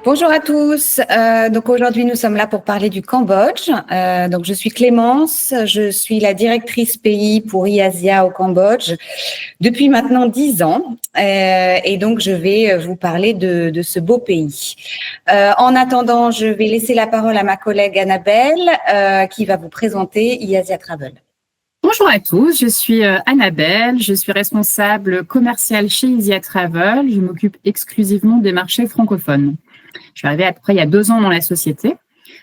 Bonjour à tous. Donc aujourd'hui, nous sommes là pour parler du Cambodge. Donc je suis Clémence, je suis la directrice pays pour IASIA au Cambodge depuis maintenant 10 ans. Et donc je vais vous parler de ce beau pays. En attendant, je vais laisser la parole à ma collègue Annabelle qui va vous présenter IASIA Travel. Bonjour à tous, je suis Annabelle, je suis responsable commerciale chez IASIA Travel. Je m'occupe exclusivement des marchés francophones. Je suis arrivée à peu près il y a 2 ans dans la société.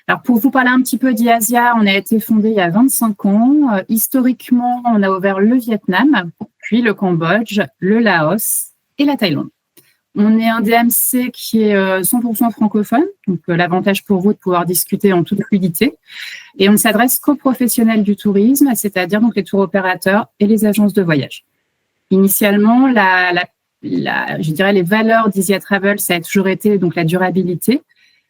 Alors, pour vous parler un petit peu d'IASIA, on a été fondé il y a 25 ans. Historiquement, on a ouvert le Vietnam, puis le Cambodge, le Laos et la Thaïlande. On est un DMC qui est 100% francophone, donc l'avantage pour vous de pouvoir discuter en toute fluidité. Et on ne s'adresse qu'aux professionnels du tourisme, c'est-à-dire donc les tours opérateurs et les agences de voyage. Initialement, je dirais les valeurs d'IASIA Travel, ça a toujours été donc la durabilité.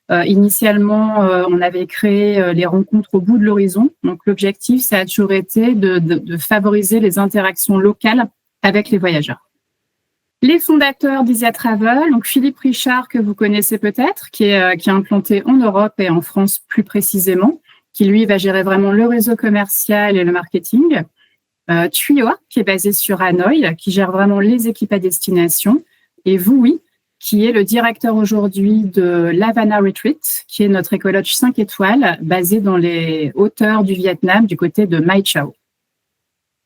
Initialement, on avait créé les rencontres au bout de l'horizon. Donc l'objectif, ça a toujours été de favoriser les interactions locales avec les voyageurs. Les fondateurs d'IASIA Travel, donc Philippe Richard, que vous connaissez peut-être, qui est implanté en Europe et en France plus précisément, qui lui va gérer vraiment le réseau commercial et le marketing. Thuy Hoa, qui est basé sur Hanoï, qui gère vraiment les équipes à destination. Et Vui, qui est le directeur aujourd'hui de l'Havana Retreat, qui est notre écologe 5 étoiles, basé dans les hauteurs du Vietnam, du côté de Mai Chau.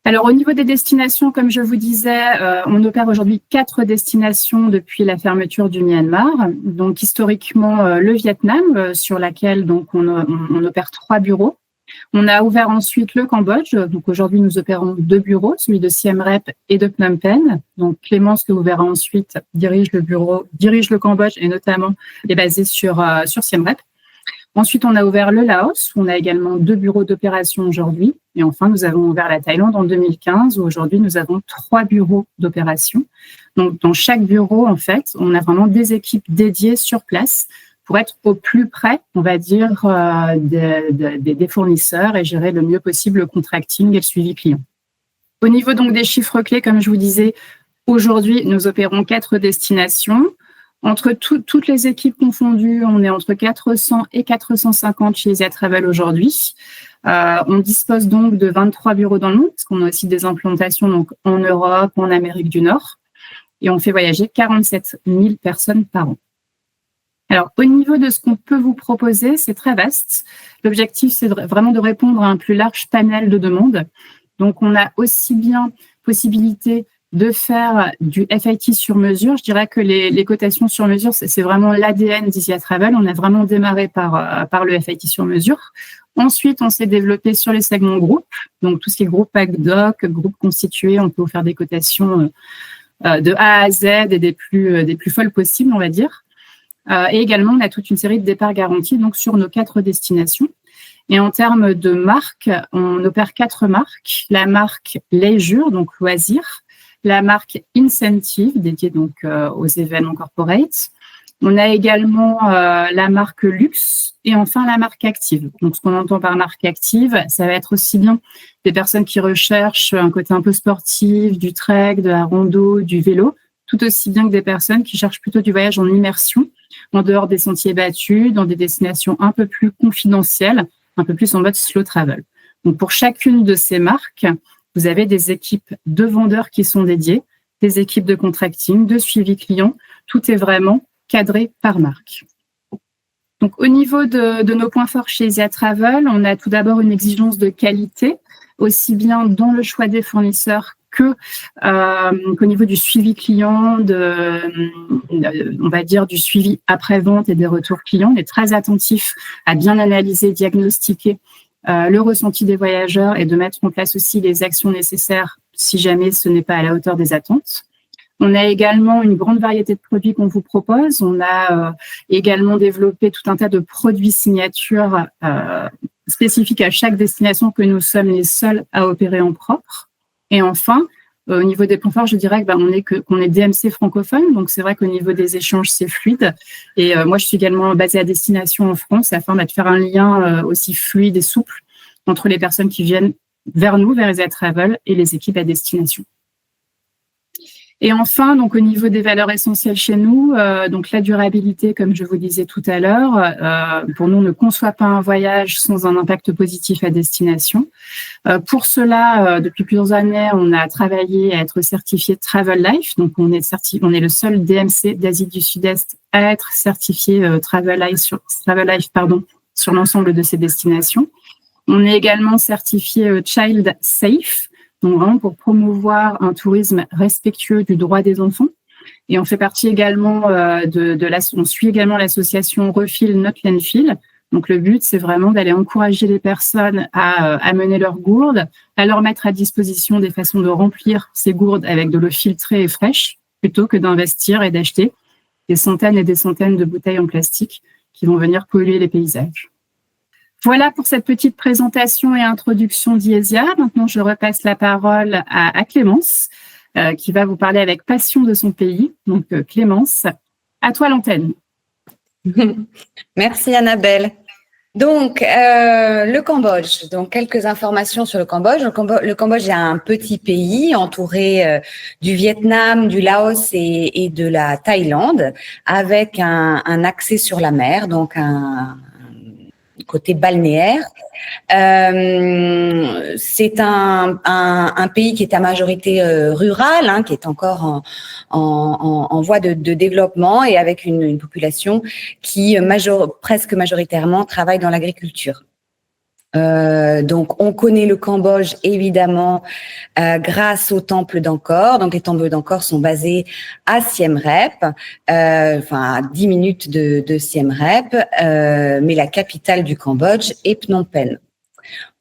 Alors, au niveau des destinations, comme je vous disais, on opère aujourd'hui 4 destinations depuis la fermeture du Myanmar. Donc, historiquement, le Vietnam, sur laquelle donc on opère 3 bureaux. On a ouvert ensuite le Cambodge. Donc, aujourd'hui, nous opérons 2 bureaux, celui de Siem Reap et de Phnom Penh. Donc, Clémence, que vous verrez ensuite, dirige le Cambodge et notamment est basée sur Siem Reap. Ensuite, on a ouvert le Laos. On a également 2 bureaux d'opération aujourd'hui. Et enfin, nous avons ouvert la Thaïlande en 2015, où aujourd'hui, nous avons 3 bureaux d'opération. Donc, dans chaque bureau, en fait, on a vraiment des équipes dédiées sur place pour être au plus près, on va dire, des fournisseurs et gérer le mieux possible le contracting et le suivi client. Au niveau donc des chiffres clés, comme je vous disais, aujourd'hui, nous opérons 4 destinations. Entre toutes les équipes confondues, on est entre 400 et 450 chez IASIA Travel aujourd'hui. On dispose donc de 23 bureaux dans le monde, parce qu'on a aussi des implantations donc, en Europe, en Amérique du Nord. Et on fait voyager 47 000 personnes par an. Alors, au niveau de ce qu'on peut vous proposer, c'est très vaste. L'objectif, c'est vraiment de répondre à un plus large panel de demandes. Donc, on a aussi bien possibilité de faire du FIT sur mesure. Je dirais que les cotations sur mesure, c'est vraiment l'ADN d'IASIA Travel. On a vraiment démarré par le FIT sur mesure. Ensuite, on s'est développé sur les segments groupes. Donc, tout ce qui est groupe PACDOC, groupe constitué, on peut vous faire des cotations de A à Z et des plus folles possibles, on va dire. Et également, on a toute une série de départs garantis donc sur nos 4 destinations. Et en termes de marques, on opère 4 marques. La marque Leisure, donc loisirs. La marque Incentive, dédiée donc aux événements corporate. On a également la marque Luxe et enfin la marque Active. Donc, ce qu'on entend par marque Active, ça va être aussi bien des personnes qui recherchent un côté un peu sportif, du trek, de la rando, du vélo, tout aussi bien que des personnes qui cherchent plutôt du voyage en immersion, en dehors des sentiers battus, dans des destinations un peu plus confidentielles, un peu plus en mode slow travel. Donc, pour chacune de ces marques, vous avez des équipes de vendeurs qui sont dédiées, des équipes de contracting, de suivi client. Tout est vraiment cadré par marque. Donc, au niveau de nos points forts chez IASIA Travel, on a tout d'abord une exigence de qualité, aussi bien dans le choix des fournisseurs qu'au niveau du suivi client, on va dire du suivi après-vente et des retours clients. On est très attentif à bien analyser, diagnostiquer le ressenti des voyageurs et de mettre en place aussi les actions nécessaires si jamais ce n'est pas à la hauteur des attentes. On a également une grande variété de produits qu'on vous propose. On a également développé tout un tas de produits signatures spécifiques à chaque destination que nous sommes les seuls à opérer en propre. Et enfin, au niveau des points forts, je dirais qu'on est DMC francophone. Donc, c'est vrai qu'au niveau des échanges, c'est fluide. Et moi, je suis également basée à destination en France afin de faire un lien aussi fluide et souple entre les personnes qui viennent vers nous, vers IASIA Travel et les équipes à destination. Et enfin, donc au niveau des valeurs essentielles chez nous, donc la durabilité, comme je vous disais tout à l'heure, pour nous, on ne conçoit pas un voyage sans un impact positif à destination. Pour cela, depuis plusieurs années, on a travaillé à être certifié Travel Life. Donc, on est le seul DMC d'Asie du Sud-Est à être certifié Travel Life sur l'ensemble de ces destinations. On est également certifié Child Safe, donc vraiment pour promouvoir un tourisme respectueux du droit des enfants. Et on fait partie également on suit également l'association Refill Not Landfill. Donc le but, c'est vraiment d'aller encourager les personnes à amener leurs gourdes, à leur mettre à disposition des façons de remplir ces gourdes avec de l'eau filtrée et fraîche, plutôt que d'investir et d'acheter des centaines et des centaines de bouteilles en plastique qui vont venir polluer les paysages. Voilà pour cette petite présentation et introduction d'IESIA. Maintenant, je repasse la parole à Clémence, qui va vous parler avec passion de son pays. Donc, Clémence, à toi l'antenne. Merci Annabelle. Donc, le Cambodge. Donc, quelques informations sur le Cambodge. Le Cambodge est un petit pays entouré du Vietnam, du Laos et de la Thaïlande, avec un accès sur la mer, donc un côté balnéaire. C'est un pays qui est à majorité rurale, qui est encore en voie de développement et avec une population qui presque majoritairement travaille dans l'agriculture. Donc, on connaît le Cambodge évidemment grâce au temple d'Angkor. Donc, les temples d'Angkor sont basés à Siem Reap, à 10 minutes de Siem Reap, mais la capitale du Cambodge est Phnom Penh.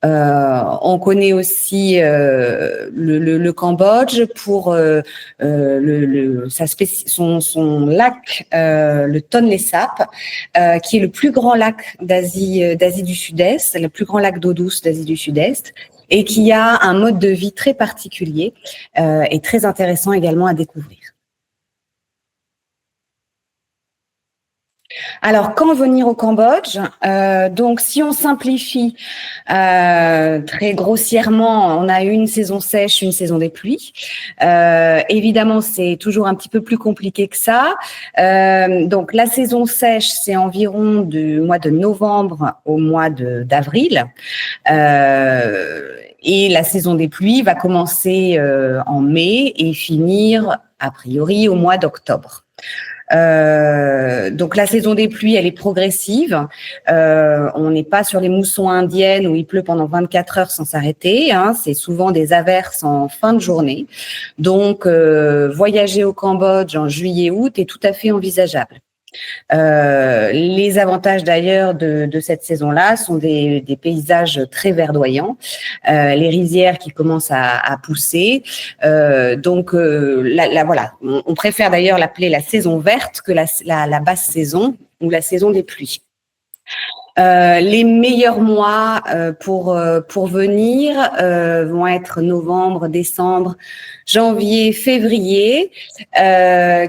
On connaît aussi le Cambodge pour son lac, le Tonlé Sap, qui est le plus grand lac d'Asie du Sud-Est, le plus grand lac d'eau douce d'Asie du Sud-Est, et qui a un mode de vie très particulier et très intéressant également à découvrir. Alors, quand venir au Cambodge? Donc, si on simplifie très grossièrement, on a une saison sèche, une saison des pluies. Évidemment, c'est toujours un petit peu plus compliqué que ça. Donc, la saison sèche, c'est environ du mois de novembre au mois d'avril. Et la saison des pluies va commencer en mai et finir, a priori, au mois d'octobre. Donc la saison des pluies, elle est progressive. On n'est pas sur les moussons indiennes où il pleut pendant 24 heures sans s'arrêter. C'est souvent des averses en fin de journée. Donc voyager au Cambodge en juillet-août est tout à fait envisageable. Les avantages d'ailleurs de cette saison-là sont des paysages très verdoyants, les rizières qui commencent à pousser. Donc voilà, on préfère d'ailleurs l'appeler la saison verte que la basse saison ou la saison des pluies. Les meilleurs mois pour venir vont être novembre, décembre, janvier, février,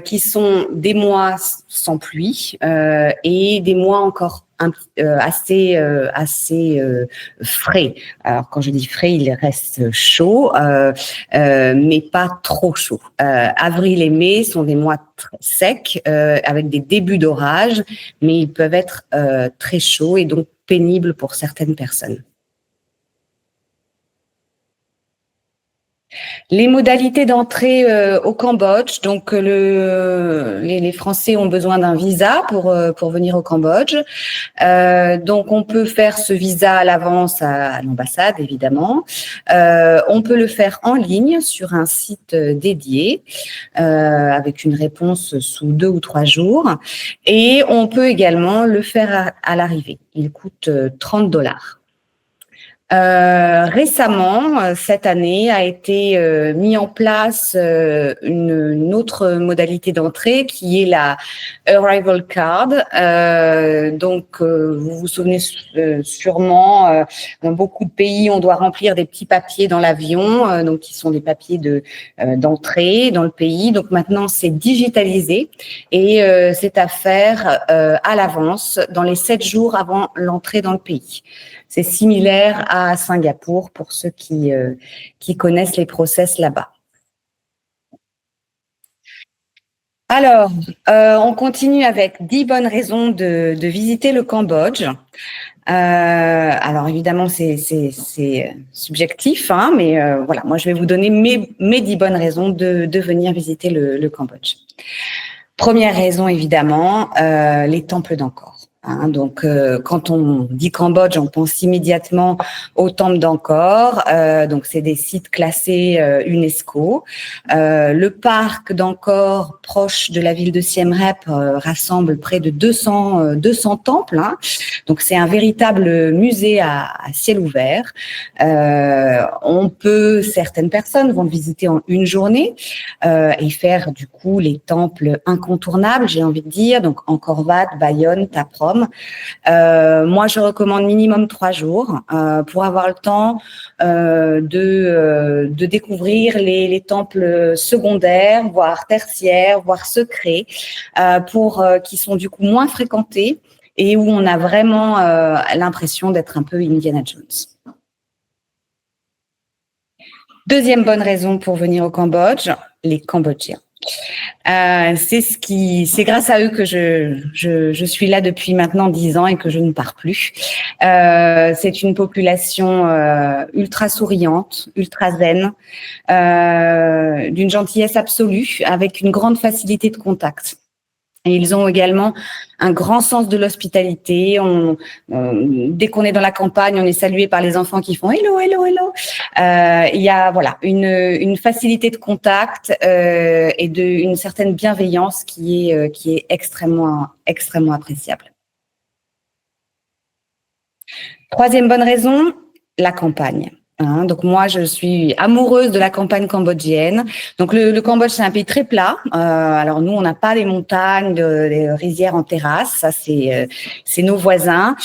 qui sont des mois sans pluie et des mois encore assez frais. Alors quand je dis frais, il reste chaud, mais pas trop chaud. Avril et mai sont des mois très secs avec des débuts d'orage, mais ils peuvent être très chauds et donc pénibles pour certaines personnes. Les modalités d'entrée au Cambodge, donc les Français ont besoin d'un visa pour venir au Cambodge. Donc on peut faire ce visa à l'avance à l'ambassade évidemment. On peut le faire en ligne sur un site dédié avec une réponse sous 2 ou 3 jours. Et on peut également le faire à l'arrivée. Il coûte $30. Récemment, cette année, a été mis en place une autre modalité d'entrée qui est la Arrival Card. Donc, vous vous souvenez sûrement, dans beaucoup de pays, on doit remplir des petits papiers dans l'avion, donc qui sont des papiers d'entrée dans le pays. Donc maintenant, c'est digitalisé et c'est à faire à l'avance, dans les 7 jours avant l'entrée dans le pays. C'est similaire à Singapour pour ceux qui connaissent les process là-bas. Alors, on continue avec 10 bonnes raisons de visiter le Cambodge. Alors évidemment, c'est subjectif, hein, mais voilà, moi je vais vous donner mes 10 bonnes raisons de venir visiter le Cambodge. Première raison, évidemment, les temples d'Angkor. Hein, donc, quand on dit Cambodge, on pense immédiatement aux temples d'Angkor. Donc, c'est des sites classés UNESCO. Le parc d'Angkor, proche de la ville de Siem Reap, rassemble près de 200 temples. Hein. Donc, c'est un véritable musée à ciel ouvert. Certaines personnes vont le visiter en une journée et faire du coup les temples incontournables, j'ai envie de dire, donc Angkor Wat, Bayonne, Ta Prohm. Moi, je recommande minimum 3 jours pour avoir le temps de découvrir les temples secondaires, voire tertiaires, voire secrets, qui sont du coup moins fréquentés et où on a vraiment l'impression d'être un peu Indiana Jones. Deuxième bonne raison pour venir au Cambodge, les Cambodgiens. C'est grâce à eux que je suis là depuis maintenant 10 ans et que je ne pars plus. C'est une population ultra souriante, ultra zen, d'une gentillesse absolue, avec une grande facilité de contact. Et ils ont également un grand sens de l'hospitalité. Dès qu'on est dans la campagne, on est salué par les enfants qui font hello, hello, hello. Il y a voilà une facilité de contact et une certaine bienveillance qui est extrêmement appréciable. Troisième bonne raison, la campagne. Hein, donc moi, je suis amoureuse de la campagne cambodgienne. Donc le Cambodge, c'est un pays très plat. Alors nous, on n'a pas les montagnes, les rizières en terrasse. Ça, c'est nos voisins.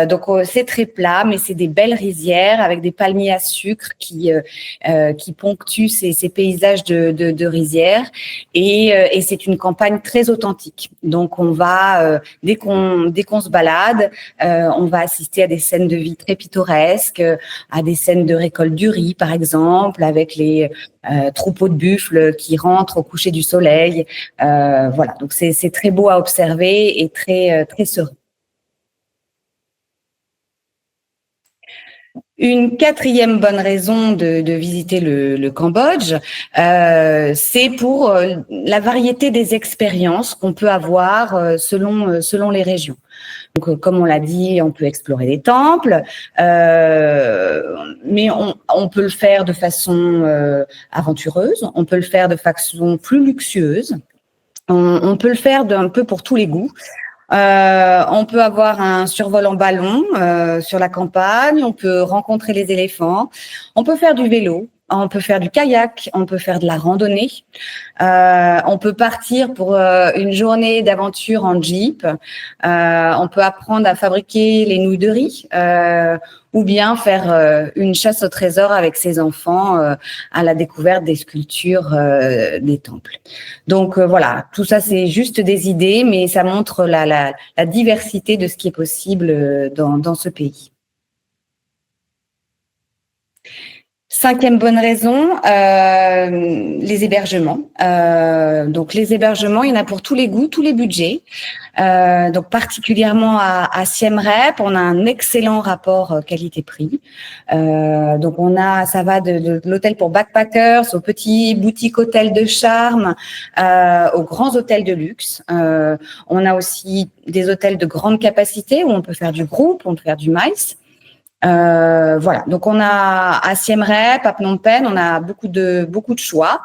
Donc c'est très plat, mais c'est des belles rizières avec des palmiers à sucre qui ponctuent ces paysages de rizières. Et c'est une campagne très authentique. Donc on va dès qu'on se balade, on va assister à des scènes de vie très pittoresques, à des scènes de récolte du riz, par exemple, avec les troupeaux de buffles qui rentrent au coucher du soleil. Voilà, donc c'est très beau à observer et très serein. Une quatrième bonne raison de visiter le Cambodge, c'est pour la variété des expériences qu'on peut avoir selon les régions. Donc, comme on l'a dit, on peut explorer les temples, mais on peut le faire de façon aventureuse, on peut le faire de façon plus luxueuse, on peut le faire d'un peu pour tous les goûts. On peut avoir un survol en ballon sur la campagne, on peut rencontrer les éléphants, on peut faire du vélo, on peut faire du kayak, on peut faire de la randonnée, on peut partir pour une journée d'aventure en jeep, on peut apprendre à fabriquer les nouilles de riz ou bien faire une chasse au trésor avec ses enfants à la découverte des sculptures des temples. Donc voilà, tout ça c'est juste des idées, mais ça montre la diversité de ce qui est possible dans ce pays. Cinquième bonne raison, les hébergements. Donc les hébergements, il y en a pour tous les goûts, tous les budgets. Donc particulièrement à Siem Reap, on a un excellent rapport qualité-prix. Donc ça va de l'hôtel pour backpackers aux petits boutiques hôtels de charme, aux grands hôtels de luxe. On a aussi des hôtels de grande capacité où on peut faire du groupe, on peut faire du MICE. Voilà, donc on a à Siem Reap, à Phnom Penh, on a beaucoup de choix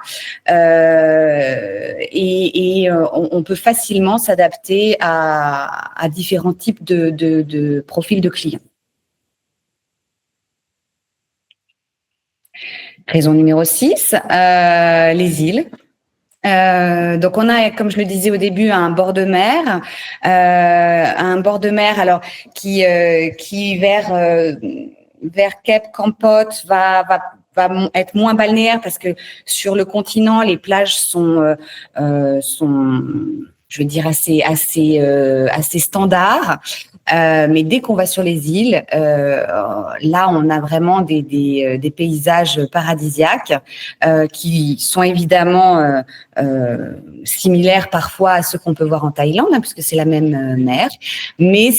et on peut facilement s'adapter à différents types de profils de clients. Raison numéro 6, les îles. Donc on a, comme je le disais au début, un bord de mer, alors qui vers Cape Kampot va être moins balnéaire parce que sur le continent les plages sont je veux dire assez standard. Mais dès qu'on va sur les îles, là, on a vraiment des paysages paradisiaques qui sont évidemment similaires parfois à ceux qu'on peut voir en Thaïlande, hein, puisque c'est la même mer. Mais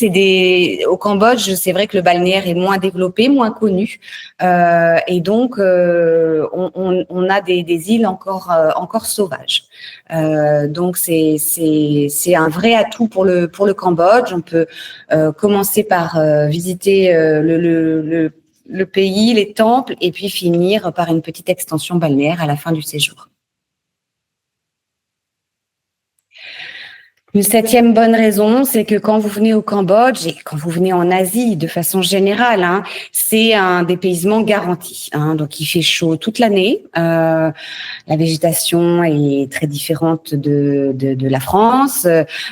au Cambodge, c'est vrai que le balnéaire est moins développé, moins connu, et donc on a des îles encore sauvages. Donc c'est un vrai atout pour le Cambodge. On peut commencer par visiter le pays, les temples, et puis finir par une petite extension balnéaire à la fin du séjour. Une septième bonne raison, c'est que quand vous venez au Cambodge et quand vous venez en Asie de façon générale, hein, c'est un dépaysement garanti. Hein, donc il fait chaud toute l'année. La végétation est très différente de la France.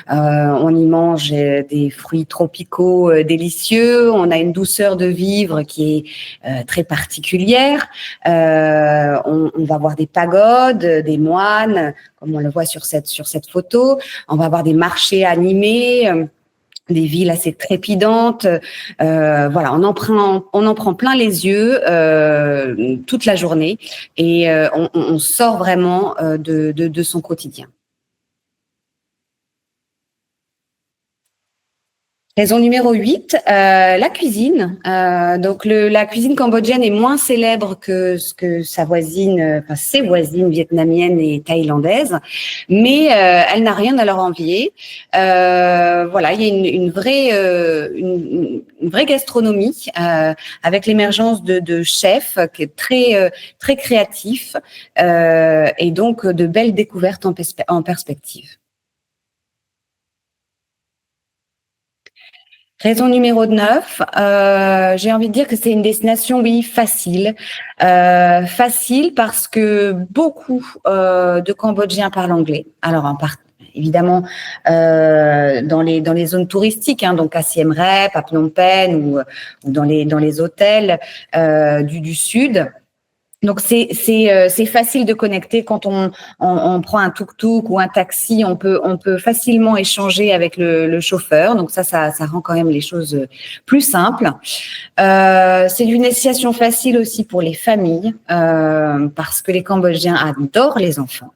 On y mange des fruits tropicaux délicieux. On a une douceur de vivre qui est très particulière. On va voir des pagodes, des moines, comme on le voit sur cette photo. On va avoir des marchés animés, des villes assez trépidantes. Voilà, on en prend plein les yeux toute la journée et on sort vraiment de son quotidien. Raison numéro 8, la cuisine. Donc la cuisine cambodgienne est moins célèbre que ce que ses voisines vietnamiennes et thaïlandaises, mais elle n'a rien à leur envier. Voilà, il y a une vraie gastronomie avec l'émergence de chefs qui est très créatifs et donc de belles découvertes en perspective. Raison numéro 9, j'ai envie de dire que c'est une destination, oui, facile. Facile parce que beaucoup de Cambodgiens parlent anglais. Alors, évidemment, dans les zones touristiques, hein, donc à Siem Reap, à Phnom Penh ou dans les hôtels du sud. Donc c'est facile de connecter quand on prend un tuk-tuk ou un taxi, on peut facilement échanger avec le chauffeur. Donc ça rend quand même les choses plus simples. C'est une destination facile aussi pour les familles parce que les Cambodgiens adorent les enfants.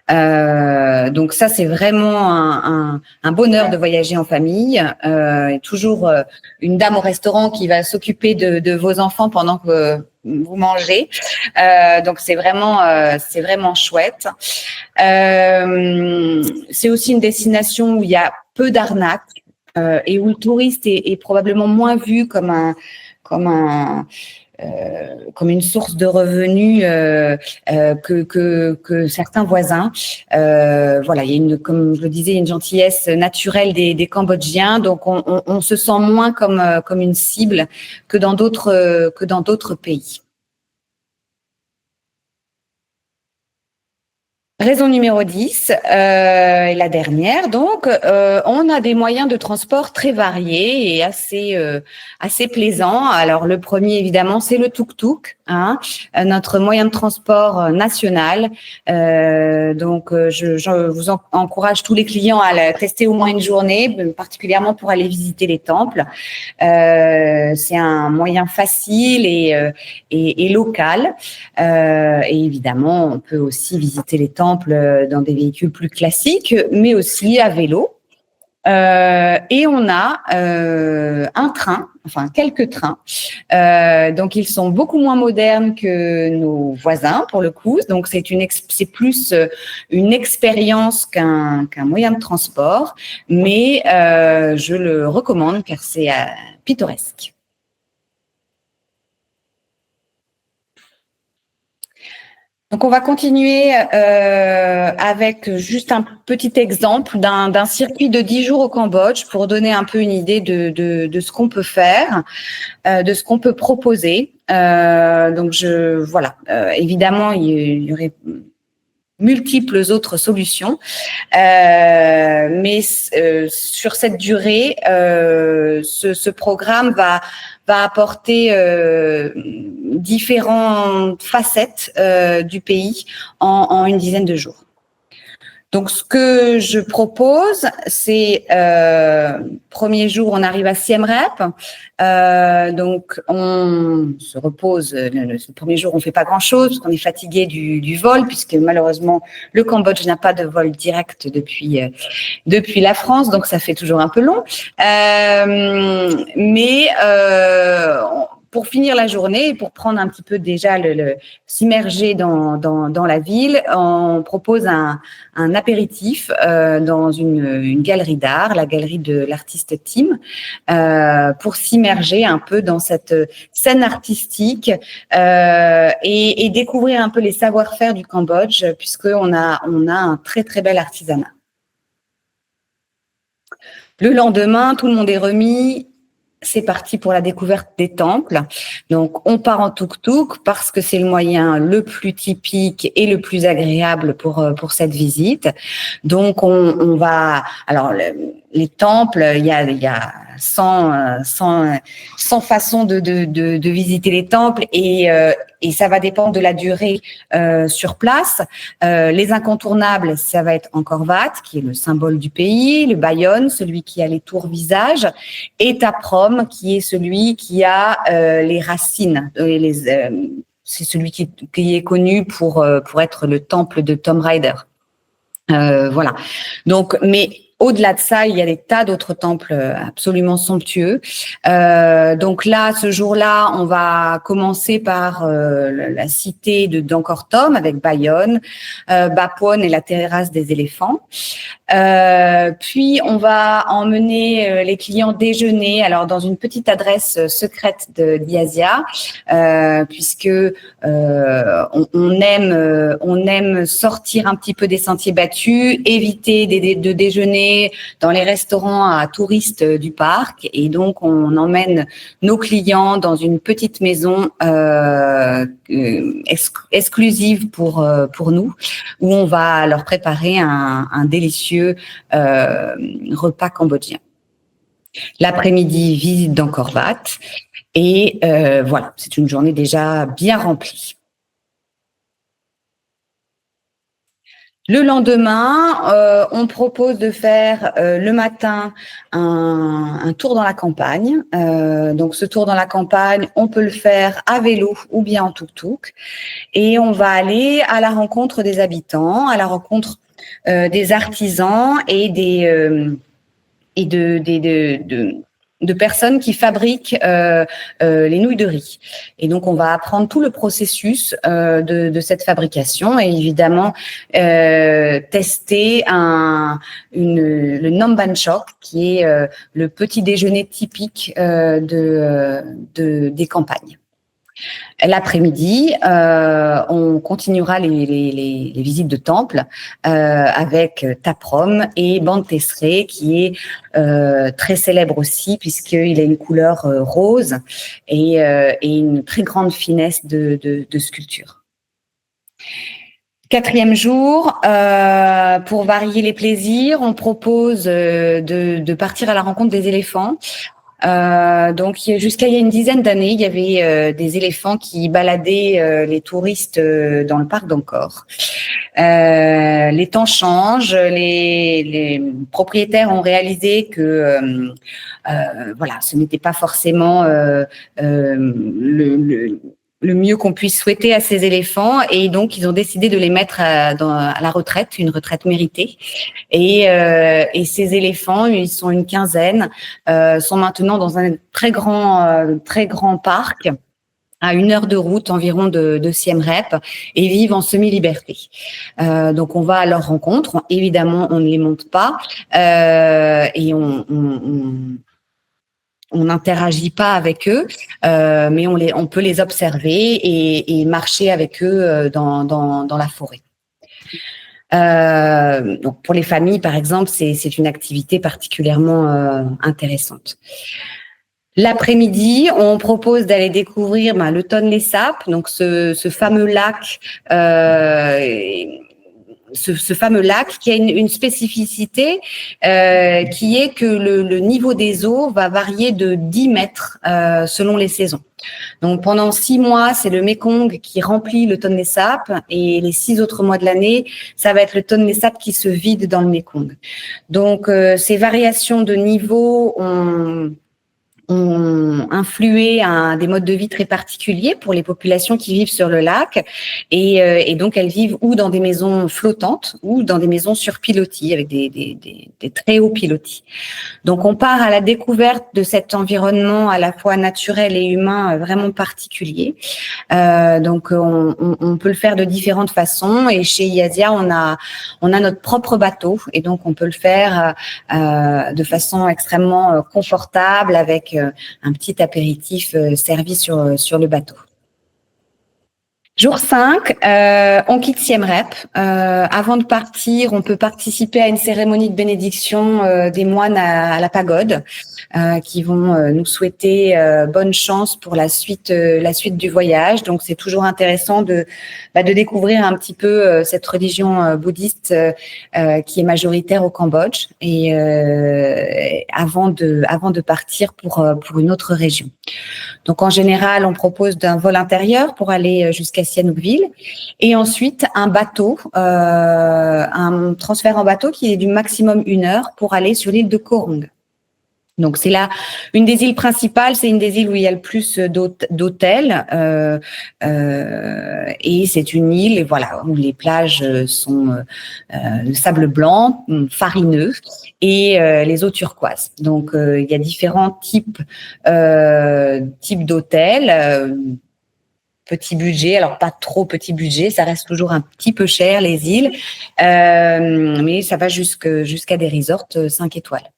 Donc ça c'est vraiment un bonheur de voyager en famille. Et toujours une dame au restaurant qui va s'occuper de vos enfants pendant que vous mangez. Donc c'est vraiment chouette. C'est aussi une destination où il y a peu d'arnaques et où le touriste est probablement moins vu comme une source de revenus que certains voisins. Voilà, il y a comme je le disais, une gentillesse naturelle des Cambodgiens, donc on se sent moins comme une cible que dans d'autres pays. Raison numéro 10, et la dernière, donc, on a des moyens de transport très variés et assez plaisants. Alors, le premier, évidemment, c'est le tuk-tuk, hein, notre moyen de transport national. Donc, je vous encourage tous les clients à le tester au moins une journée, particulièrement pour aller visiter les temples. C'est un moyen facile et local. Et évidemment, on peut aussi visiter les temples dans des véhicules plus classiques, mais aussi à vélo. Et on a quelques trains. Donc, ils sont beaucoup moins modernes que nos voisins, pour le coup. Donc, c'est plus une expérience qu'un moyen de transport. Mais je le recommande car c'est pittoresque. Donc, on va continuer avec juste un petit exemple d'un circuit de 10 jours au Cambodge pour donner un peu une idée de ce qu'on peut faire, de ce qu'on peut proposer. Donc, évidemment, il y aurait multiples autres solutions, mais sur cette durée, ce programme va apporter différentes facettes du pays en une dizaine de jours. Donc, ce que je propose, c'est premier jour, on arrive à Siem Reap. Donc, on se repose. Le premier jour, on fait pas grand-chose parce qu'on est fatigué du vol, puisque malheureusement, le Cambodge n'a pas de vol direct depuis la France, donc ça fait toujours un peu long. Pour finir la journée, pour prendre un petit peu déjà s'immerger dans la ville, on propose un apéritif dans une galerie d'art, la galerie de l'artiste Tim, pour s'immerger un peu dans cette scène artistique et découvrir un peu les savoir-faire du Cambodge, puisqu'on a un très très bel artisanat. Le lendemain, tout le monde est remis. C'est parti pour la découverte des temples. Donc, on part en tuk-tuk parce que c'est le moyen le plus typique et le plus agréable pour cette visite. Donc, on va. Alors, les temples, il y a 100 façons de visiter les temples et ça va dépendre de la durée sur place. Les incontournables, ça va être Angkor Wat, qui est le symbole du pays, le Bayon, celui qui a les tours visages, et Ta Prohm, qui est celui qui a les racines. C'est celui qui est connu pour être le temple de Tom Raider. Voilà. Donc, mais au-delà de ça, il y a des tas d'autres temples absolument somptueux. Donc là, ce jour-là, on va commencer par la cité d'Angkor Thom avec Bayon, Bapwon et la terrasse des éléphants. Puis on va emmener les clients déjeuner, alors dans une petite adresse secrète d'Yasia, puisque on aime sortir un petit peu des sentiers battus, éviter de déjeuner dans les restaurants à touristes du parc, et donc on emmène nos clients dans une petite maison exclusive pour nous, où on va leur préparer un délicieux repas cambodgien. L'après-midi, visite d'Angkor Wat, et voilà, c'est une journée déjà bien remplie. Le lendemain, on propose de faire le matin un tour dans la campagne. Donc, ce tour dans la campagne, on peut le faire à vélo ou bien en tuk-tuk. Et on va aller à la rencontre des habitants, à la rencontre des artisans et de personnes qui fabriquent les nouilles de riz. Et donc, on va apprendre tout le processus de cette fabrication et évidemment tester le Nam Ban Chok, qui est le petit déjeuner typique des campagnes. L'après-midi, on continuera les visites de temples avec Ta Prohm et Bantesre, qui est très célèbre aussi puisqu'il a une couleur rose et une très grande finesse de sculpture. Quatrième jour, pour varier les plaisirs, on propose de partir à la rencontre des éléphants. Donc, jusqu'à il y a une dizaine d'années, il y avait des éléphants qui baladaient les touristes dans le parc d'Angkor. Les temps changent, les propriétaires ont réalisé que voilà, ce n'était pas forcément le mieux qu'on puisse souhaiter à ces éléphants, et donc ils ont décidé de les mettre à la retraite, une retraite méritée. Et ces éléphants, ils sont une quinzaine, sont maintenant dans un très grand parc à 1 heure de route environ de Siem Reap, et vivent en semi-liberté. Donc on va à leur rencontre. Évidemment, on ne les monte pas et on n'interagit pas avec eux, mais on peut les observer et marcher avec eux dans la forêt. Donc pour les familles, par exemple, c'est une activité particulièrement intéressante. L'après-midi, on propose d'aller découvrir le Tonlé Sap, donc ce fameux lac ce fameux lac qui a une spécificité qui est que le niveau des eaux va varier de 10 mètres selon les saisons. Donc, pendant 6 mois, c'est le Mékong qui remplit le Tonlé Sap et les 6 autres mois de l'année, ça va être le Tonlé Sap qui se vide dans le Mékong. Donc, ces variations de niveau ont influé à des modes de vie très particuliers pour les populations qui vivent sur le lac et donc elles vivent ou dans des maisons flottantes ou dans des maisons sur pilotis avec des très hauts pilotis. Donc on part à la découverte de cet environnement à la fois naturel et humain vraiment particulier. Donc on peut le faire de différentes façons et chez IASIA on a notre propre bateau et donc on peut le faire de façon extrêmement confortable avec un petit apéritif servi sur le bateau. Jour 5, on quitte Siem Reap. Avant de partir, on peut participer à une cérémonie de bénédiction des moines à la pagode qui vont nous souhaiter bonne chance pour la suite du voyage. Donc, c'est toujours intéressant de découvrir un petit peu cette religion bouddhiste qui est majoritaire au Cambodge et avant de partir pour une autre région. Donc, en général, on propose d'un vol intérieur pour aller jusqu'à Sihanoukville et ensuite un bateau, un transfert en bateau qui est du maximum 1 heure pour aller sur l'île de Koh Rong. Donc c'est là une des îles principales, c'est une des îles où il y a le plus d'hôtels et c'est une île où les plages sont de sable blanc, farineux et les eaux turquoises. Donc il y a différents types d'hôtels. Petit budget, alors pas trop petit budget, ça reste toujours un petit peu cher les îles, mais ça va jusqu'à des resorts 5 étoiles.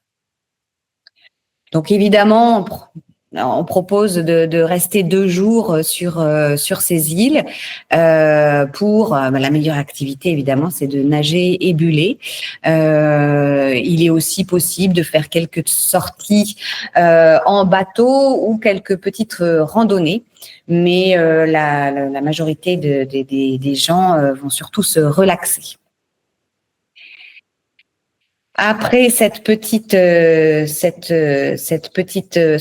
Donc évidemment, on propose de rester 2 jours sur ces îles pour la meilleure activité évidemment, c'est de nager et buller. Il est aussi possible de faire quelques sorties en bateau ou quelques petites randonnées, mais la majorité des gens vont surtout se relaxer. Après ce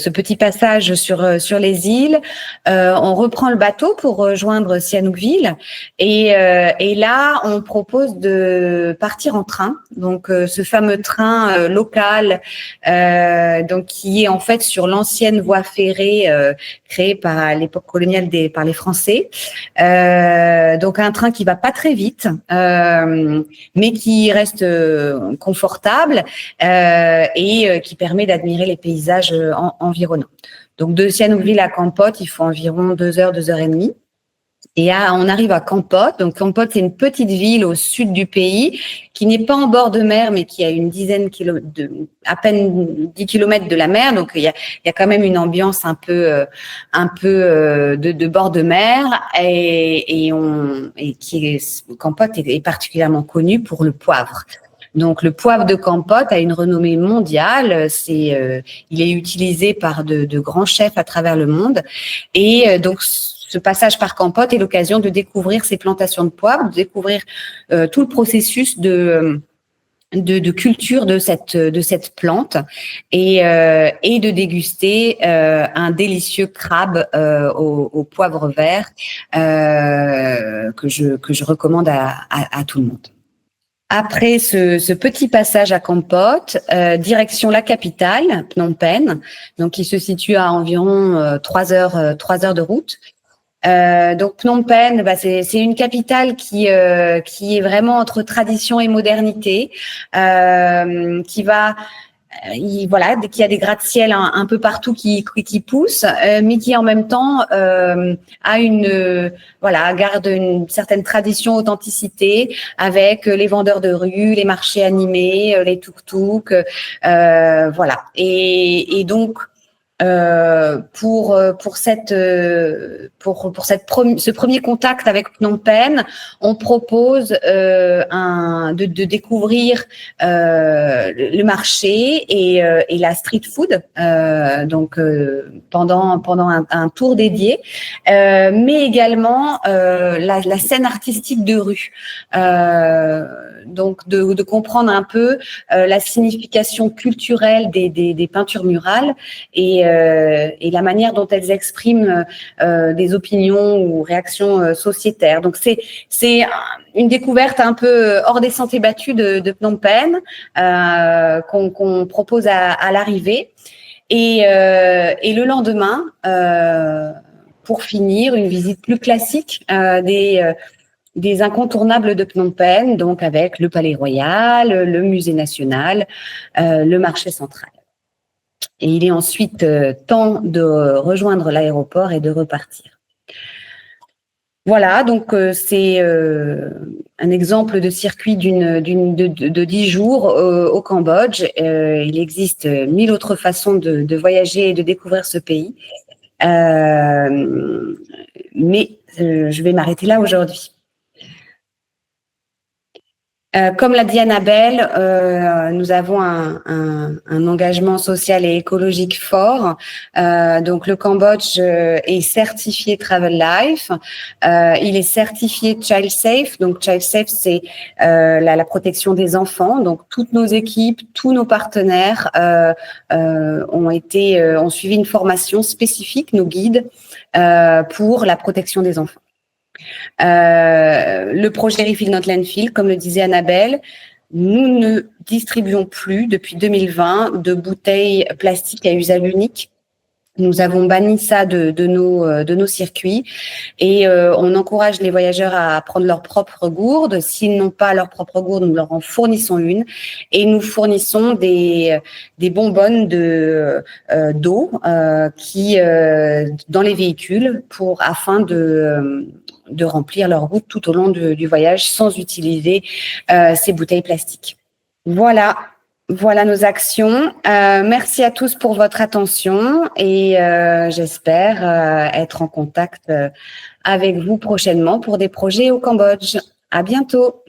petit passage sur les îles, on reprend le bateau pour rejoindre Sihanoukville et là on propose de partir en train. Donc ce fameux train local, donc qui est en fait sur l'ancienne voie ferrée créée à l'époque coloniale par les Français. Donc un train qui va pas très vite, mais qui reste confortable. Et qui permet d'admirer les paysages environnants. Donc de Sihanoukville à Kampot, il faut environ 2 heures, 2 heures et demie. Et on arrive à Kampot. Donc Kampot, c'est une petite ville au sud du pays qui n'est pas en bord de mer, mais qui a à peine 10 kilomètres de la mer. Donc il y a quand même une ambiance un peu de bord de mer. Kampot est particulièrement connu pour le poivre. Donc, le poivre de Kampot a une renommée mondiale. Il est utilisé par de grands chefs à travers le monde. Et donc, ce passage par Kampot est l'occasion de découvrir ces plantations de poivre, de découvrir tout le processus de culture de cette plante et de déguster un délicieux crabe au poivre vert que je recommande à tout le monde. Après ce petit passage à Kampot, direction la capitale, Phnom Penh, donc qui se situe à environ 3 heures de route. Donc Phnom Penh, c'est une capitale qui est vraiment entre tradition et modernité, qui a des gratte-ciel un peu partout qui poussent, mais qui en même temps garde une certaine tradition, authenticité avec les vendeurs de rue, les marchés animés, les tuk-tuk, Et donc ce premier contact avec Phnom Penh, on propose de découvrir le marché et la street food, pendant un tour dédié, mais également la scène artistique de rue. Donc de comprendre un peu la signification culturelle des peintures murales et la manière dont elles expriment des opinions ou réactions sociétaires. Donc c'est une découverte un peu hors des sentiers battus de Phnom Penh qu'on propose à l'arrivée. Et le lendemain, pour finir, une visite plus classique des incontournables de Phnom Penh, donc avec le Palais Royal, le Musée National, le marché central. Et il est ensuite temps de rejoindre l'aéroport et de repartir. Voilà, donc c'est un exemple de circuit de 10 jours au Cambodge. Il existe 1000 autres façons de voyager et de découvrir ce pays. Mais je vais m'arrêter là aujourd'hui. Comme l'a dit Annabelle, nous avons un engagement social et écologique fort. Donc le Cambodge est certifié Travel Life. Il est certifié Child Safe. Donc Child Safe, c'est la protection des enfants. Donc toutes nos équipes, tous nos partenaires ont suivi une formation spécifique, nos guides, pour la protection des enfants. Le projet Refill Not Landfill, comme le disait Annabelle, nous ne distribuons plus depuis 2020 de bouteilles plastiques à usage unique. Nous avons banni ça de nos circuits et on encourage les voyageurs à prendre leur propre gourde. S'ils n'ont pas leur propre gourde, nous leur en fournissons une et nous fournissons des bonbonnes d'eau qui dans les véhicules afin de remplir leur gourde tout au long du voyage sans utiliser ces bouteilles plastiques. Voilà nos actions. Merci à tous pour votre attention et j'espère être en contact avec vous prochainement pour des projets au Cambodge. À bientôt.